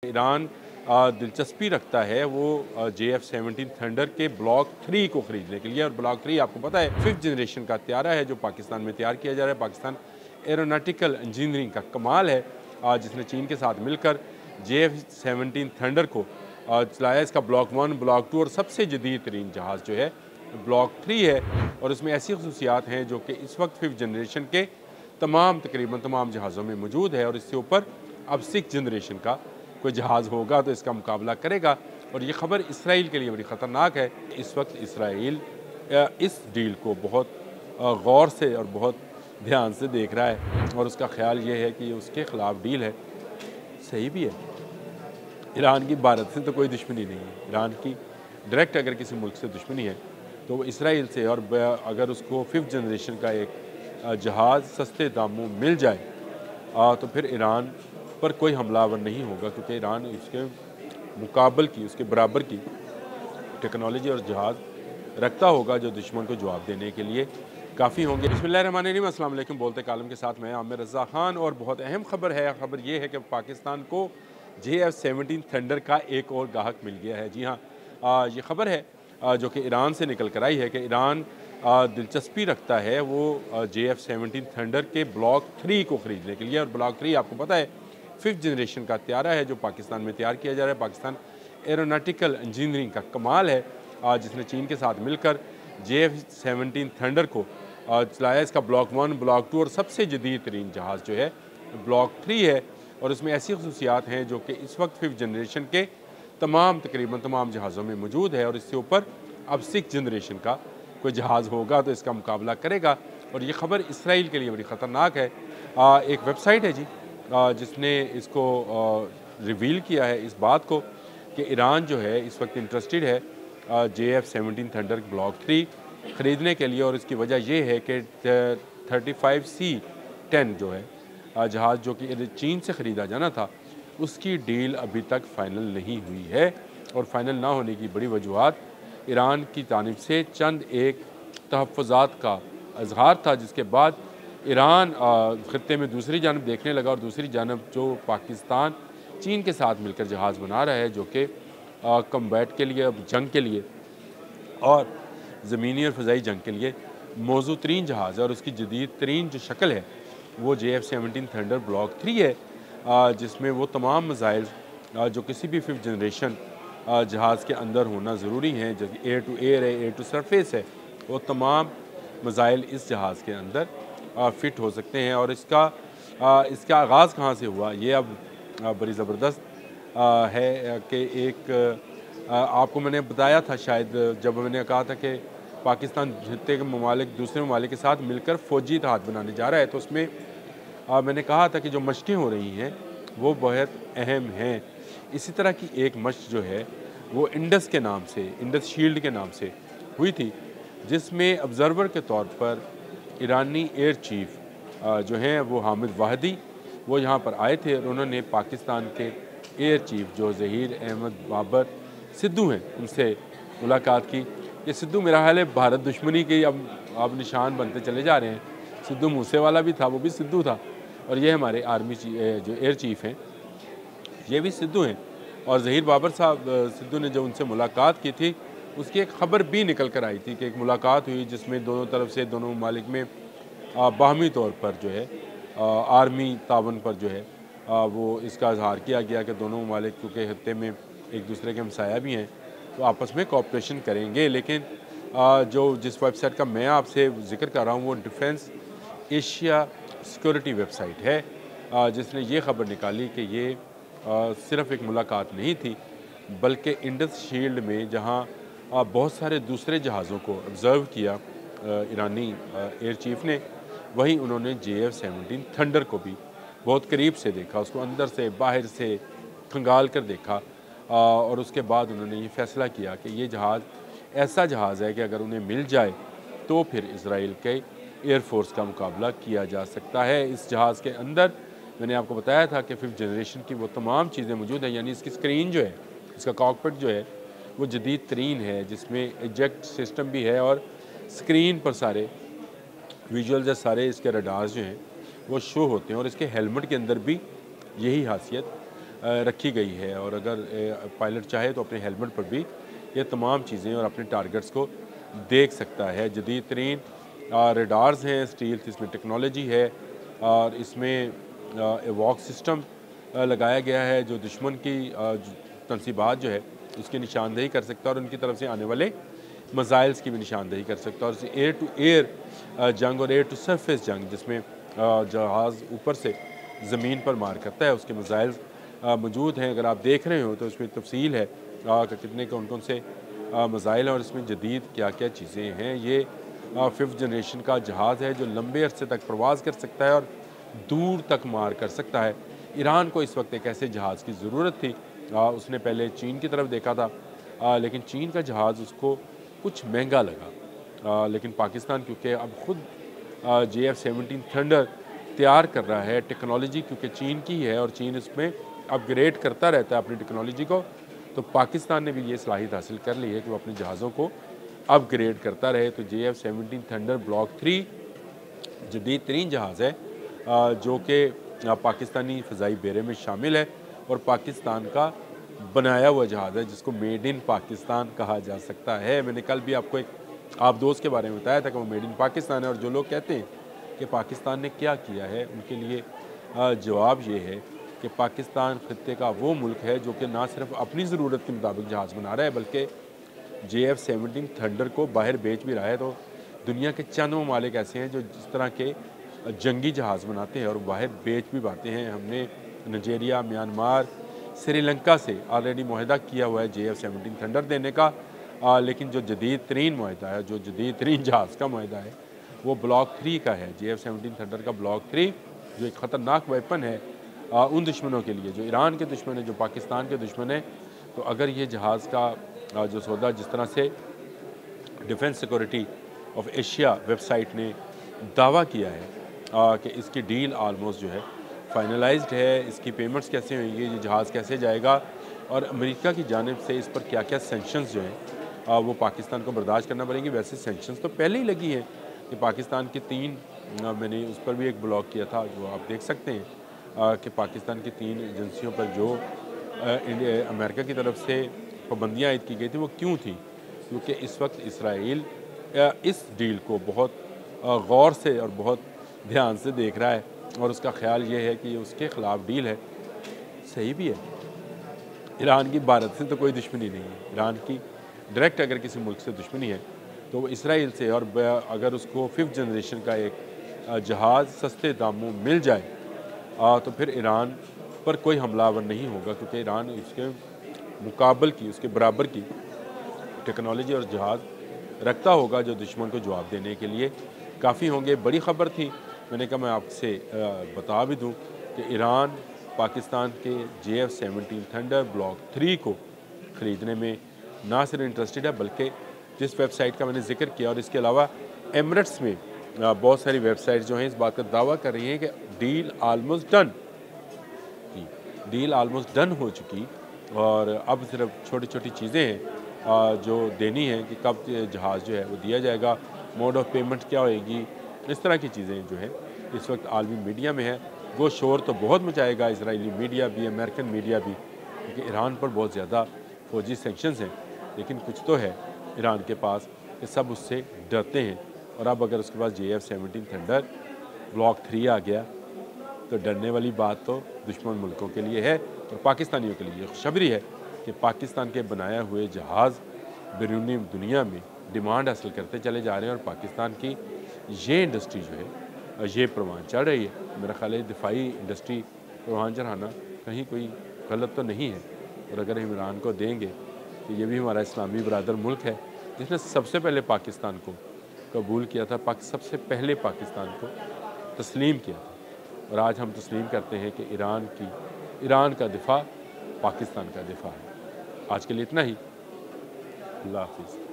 Iran दिलचस्पी रखता है वो JF-17 थंडर के ब्लॉक 3 को ख़रीदने के लिए। और ब्लॉक 3 आपको पता है 5th जनरेशन का तैयारा है जो पाकिस्तान में तैयार किया जा रहा है। पाकिस्तान एरोनॉटिकल इंजीनियरिंग का कमाल है जिसने चीन के साथ मिलकर JF-17 थंडर को चलाया। इसका ब्लॉक 1, ब्लॉक 2 और सबसे जदीद तरीन जहाज़ जो है ब्लॉक 3 है। और उसमें ऐसी खसूसियात हैं जो कि इस वक्त 5th जनरेशन के तकरीबन तमाम जहाज़ों में मौजूद है। और इससे ऊपर अब 6th जनरेशन का कोई जहाज़ होगा तो इसका मुकाबला करेगा। और ये ख़बर इसराइल के लिए बड़ी ख़तरनाक है। इस वक्त इसराइल इस डील को बहुत गौर से और बहुत ध्यान से देख रहा है और उसका ख्याल ये है कि उसके ख़िलाफ़ डील है। सही भी है, ईरान की भारत से तो कोई दुश्मनी नहीं है। ईरान की डायरेक्ट अगर किसी मुल्क से दुश्मनी है तो वो इसराइल से। और अगर उसको 5th जनरेशन का एक जहाज़ सस्ते दामों मिल जाए तो फिर ईरान पर कोई हमलावर नहीं होगा, क्योंकि ईरान उसके मुकाबल की, उसके बराबर की टेक्नोलॉजी और जहाज़ रखता होगा जो दुश्मन को जवाब देने के लिए काफ़ी होंगे। बिस्मिल्लाहिर्रहमानिर्रहीम, अस्सलाम वालेकुम। बोलते कालम के साथ मैं आमिर रज़ा ख़ान। और बहुत अहम ख़बर है। ख़बर ये है कि पाकिस्तान को JF-17 थंडर का एक और गाहक मिल गया है। जी हाँ, ये ख़बर है जो कि ईरान से निकल कर आई है कि ईरान दिलचस्पी रखता है वो JF-17 थंडर के ब्लॉक 3 को ख़रीदने के लिए। और ब्लॉक 3 आपको पता है 5th जनरेशन का तैयारा है जो पाकिस्तान में तैयार किया जा रहा है। पाकिस्तान एरोनॉटिकल इंजीनियरिंग का कमाल है जिसने चीन के साथ मिलकर JF-17 थंडर को चलाया। इसका ब्लॉक 1, ब्लॉक 2 और सबसे जदीद तरीन जहाज़ जो है ब्लॉक 3 है। और उसमें ऐसी खसूसियात हैं जो कि इस वक्त 5th जनरेशन के तकरीबन तमाम जहाज़ों में मौजूद है। और इससे ऊपर अब 6th जनरेशन का कोई जहाज़ होगा तो इसका मुकाबला करेगा। और ये ख़बर इसराइल के लिए बड़ी ख़तरनाक है। एक वेबसाइट है जी जिसने इसको रिवील किया है इस बात को कि ईरान जो है इस वक्त इंटरेस्टेड है JF-17 थंडर ब्लॉक 3 ख़रीदने के लिए। और इसकी वजह यह है कि 35C-10 जो है जहाज़ जो कि चीन से ख़रीदा जाना था उसकी डील अभी तक फ़ाइनल नहीं हुई है। और फ़ाइनल ना होने की बड़ी वजूहत ईरान की जानिब से चंद एक तहफ़्फ़ुज़ात का इज़हार था, जिसके बाद ईरान ख़त्ते में दूसरी जानब देखने लगा। और दूसरी जानब जो पाकिस्तान चीन के साथ मिलकर जहाज़ बना रहा है जो कि कम्बैट के लिए, अब जंग के लिए और ज़मीनी और फ़ज़ाई जंग के लिए मौजू तरीन जहाज़ है। और उसकी जदीद तरीन जो शक्ल है वो JF-17 थंडर ब्लॉक 3 है जिसमें वो तमाम मिसाइल जो किसी भी 5th जनरेशन जहाज़ के अंदर होना ज़रूरी हैं, जैसे एयर टू एयर है, एयर टू सरफेस है, वो तमाम मिसाइल इस जहाज़ के अंदर फ़िट हो सकते हैं। और इसका आगाज़ कहाँ से हुआ ये अब बड़ी ज़बरदस्त है कि एक आपको मैंने बताया था शायद जब मैंने कहा था कि पाकिस्तान खत्ते के ममालिक दूसरे ममालिक के साथ मिलकर फ़ौजी इत्तेहाद बनाने जा रहा है, तो उसमें मैंने कहा था कि जो मशक़ें हो रही हैं वो बहुत अहम हैं। इसी तरह की एक मशक़ जो है वो इंडस के नाम से, इंडस शील्ड के नाम से हुई थी, जिसमें ऑब्ज़र्वर के तौर पर ईरानी एयर चीफ़ जो हैं वो हामिद वाहिदी वो यहाँ पर आए थे। और उन्होंने पाकिस्तान के एयर चीफ़ जो ज़हीर अहमद बाबर सिद्धू हैं उनसे मुलाकात की। ये सिद्धू मेरा ख्याल है भारत दुश्मनी के अब निशान बनते चले जा रहे हैं। सिद्धू मूसेवाला भी था, वो भी सिद्धू था। और ये हमारे आर्मी जो एयर चीफ़ हैं ये भी सिद्धू हैं। और ज़हीर बाबर साहब सिद्धू ने जो उनसे मुलाकात की थी उसकी एक ख़बर भी निकल कर आई थी कि एक मुलाकात हुई जिसमें दोनों तरफ से दोनों ममालिक में बाहमी तौर पर जो है आर्मी तावन पर जो है वो इसका इजहार किया गया कि दोनों ममालिक क्योंकि खत्ते में एक दूसरे के हमसाया भी हैं तो आपस में कोऑपरेशन करेंगे। लेकिन जो जिस वेबसाइट का मैं आपसे जिक्र कर रहा हूँ वो डिफेंस एशिया सिक्योरिटी वेबसाइट है जिसने ये ख़बर निकाली कि ये सिर्फ़ एक मुलाकात नहीं थी, बल्कि इंडस शील्ड में जहाँ बहुत सारे दूसरे जहाज़ों को ऑब्ज़र्व किया ईरानी एयर चीफ़ ने, वहीं उन्होंने JF-17 थंडर को भी बहुत करीब से देखा, उसको अंदर से बाहर से खंगाल कर देखा। और उसके बाद उन्होंने ये फ़ैसला किया कि ये जहाज़ ऐसा जहाज़ है कि अगर उन्हें मिल जाए तो फिर इसराइल के एयरफोर्स का मुकाबला किया जा सकता है। इस जहाज़ के अंदर मैंने आपको बताया था कि 5th जनरेशन की वो तमाम चीज़ें मौजूद हैं, यानी इसकी स्क्रीन जो है, इसका कॉकपिट जो है वो जदीद तरीन है, जिसमें इजेक्ट सिस्टम भी है और स्क्रीन पर सारे विजुअल्स या सारे इसके रडार्स जो हैं वो शो होते हैं। और इसके हेलमेट के अंदर भी यही खासियत रखी गई है, और अगर पायलट चाहे तो अपने हेलमेट पर भी ये तमाम चीज़ें और अपने टारगेट्स को देख सकता है। जदीद तरीन रडार्स हैं, स्टील इसमें टेक्नोलॉजी है, और इसमें एवॉक सिस्टम लगाया गया है जो दुश्मन की तनसीबात जो है उसकी निशानदेही कर सकता है और उनकी तरफ से आने वाले मज़ाइल्स की भी निशानदेही कर सकता है। और एयर टू एयर जंग और एयर टू सरफेस जंग, जिसमें जहाज़ ऊपर से ज़मीन पर मार करता है, उसके मज़ाइल्स मौजूद हैं। अगर आप देख रहे हो तो उसमें तफसील है कि कितने कौन कौन से मज़ाइल हैं और इसमें जदीद क्या क्या चीज़ें हैं। ये 5th जनरेशन का जहाज़ है जो लंबे अरसे तक प्रवास कर सकता है और दूर तक मार कर सकता है। ईरान को इस वक्त एक ऐसे जहाज़ की ज़रूरत थी। उसने पहले चीन की तरफ देखा था, लेकिन चीन का जहाज़ उसको कुछ महंगा लगा, लेकिन पाकिस्तान क्योंकि अब ख़ुद JF-17 थंडर तैयार कर रहा है, टेक्नोलॉजी क्योंकि चीन की है और चीन इसमें अपग्रेड करता रहता है अपनी टेक्नोलॉजी को, तो पाकिस्तान ने भी ये सलाहियत हासिल कर ली है कि वो अपने जहाज़ों को अपग्रेड करता रहे। तो JF-17 थंडर ब्लॉक 3 जदीद तरीन जहाज़ है जो कि पाकिस्तानी फ़ज़ाई बेड़े में शामिल है और पाकिस्तान का बनाया हुआ जहाज़ है जिसको मेड इन पाकिस्तान कहा जा सकता है। मैंने कल भी आपको एक आप दोस्त के बारे में बताया था कि वो मेड इन पाकिस्तान है, और जो लोग कहते हैं कि पाकिस्तान ने क्या किया है उनके लिए जवाब ये है कि पाकिस्तान खत्ते का वो मुल्क है जो कि ना सिर्फ अपनी ज़रूरत के मुताबिक जहाज़ बना रहा है बल्कि JF-17 थंडर को बाहर बेच भी रहा है। तो दुनिया के चंद ममालिक ऐसे हैं जो जिस तरह के जंगी जहाज़ बनाते हैं और बाहर बेच भी पाते हैं। हमने नाइजीरिया, म्यांमार, श्रीलंका से ऑलरेडी मुआहदा किया हुआ है JF-17 थंडर देने का, लेकिन जो जदीद तरीन मुआहदा है, जो जदीद तरीन जहाज़ का मुआहदा है वो ब्लॉक 3 का है। JF-17 थंडर का ब्लॉक 3 जो एक ख़तरनाक वेपन है उन दुश्मनों के लिए जो ईरान के दुश्मन है, जो पाकिस्तान के दुश्मन है। तो अगर ये जहाज़ का जो सौदा, जिस तरह से defence security of Asia website ने दावा किया है कि इसकी डील आलमोस्ट जो है फाइनलाइज्ड है, इसकी पेमेंट्स कैसे होंगी, ये जहाज़ कैसे जाएगा और अमेरिका की जानिब से इस पर क्या क्या सेंक्शंस जो हैं वो पाकिस्तान को बर्दाश्त करना पड़ेंगे। वैसे सेंक्शंस तो पहले ही लगी हैं कि पाकिस्तान के 3 मैंने उस पर भी एक ब्लॉग किया था जो आप देख सकते हैं कि पाकिस्तान की 3 एजेंसियों पर जो अमेरिका की तरफ से पाबंदियाँ आयद की गई थी वो क्यों थी, क्योंकि इस वक्त इसराइल इस डील को बहुत गौर से और बहुत ध्यान से देख रहा है और उसका ख्याल ये है कि उसके ख़िलाफ़ डील है। सही भी है, ईरान की भारत से तो कोई दुश्मनी नहीं है, ईरान की डायरेक्ट अगर किसी मुल्क से दुश्मनी है तो वो इसराइल से, और अगर उसको 5th जनरेशन का एक जहाज़ सस्ते दामों मिल जाए तो फिर ईरान पर कोई हमलावर नहीं होगा, क्योंकि ईरान उसके मुकाबल की, उसके बराबर की टेक्नोलॉजी और जहाज़ रखता होगा जो दुश्मन को जवाब देने के लिए काफ़ी होंगे। बड़ी ख़बर थी, मैंने कहा मैं आपसे बता भी दूं कि ईरान पाकिस्तान के JF-17 थंडर ब्लॉक 3 को ख़रीदने में ना सिर्फ इंटरेस्टेड है बल्कि जिस वेबसाइट का मैंने जिक्र किया और इसके अलावा एमिरेट्स में बहुत सारी वेबसाइट जो हैं इस बात का दावा कर रही हैं कि डील आलमोस्ट डन की, डील आलमोस्ट डन हो चुकी और अब सिर्फ छोटी छोटी चीज़ें हैं जो देनी है कि कब जहाज़ जो है वो दिया जाएगा, मोड ऑफ पेमेंट क्या होएगी, इस तरह की चीज़ें जो है इस वक्त आलमी मीडिया में है। वो शोर तो बहुत मचाएगा इसराइली मीडिया भी, अमेरिकन मीडिया भी, क्योंकि ईरान पर बहुत ज़्यादा फौजी सेंक्शंस हैं, लेकिन कुछ तो है ईरान के पास कि सब उससे डरते हैं। और अब अगर उसके पास JF-17 थंडर ब्लॉक 3 आ गया तो डरने वाली बात तो दुश्मन मुल्कों के लिए है और पाकिस्तानियों के लिए खुशखबरी है कि पाकिस्तान के बनाया हुए जहाज़ बैरूनी दुनिया में डिमांड हासिल करते चले जा रहे हैं और पाकिस्तान की ये इंडस्ट्री जो है ये परवान चढ़ रही है। मेरा ख्याल है दिफाई इंडस्ट्री परवान चढ़ाना कहीं कोई गलत तो नहीं है, और अगर हम ईरान को देंगे तो ये भी हमारा इस्लामी बरादर मुल्क है जिसने सबसे पहले पाकिस्तान को कबूल किया था, सबसे पहले पाकिस्तान को तस्लीम किया था, और आज हम तस्लीम करते हैं कि ईरान का दिफा पाकिस्तान का दिफा है। आज के लिए इतना ही। अल्लाह हाफिज़।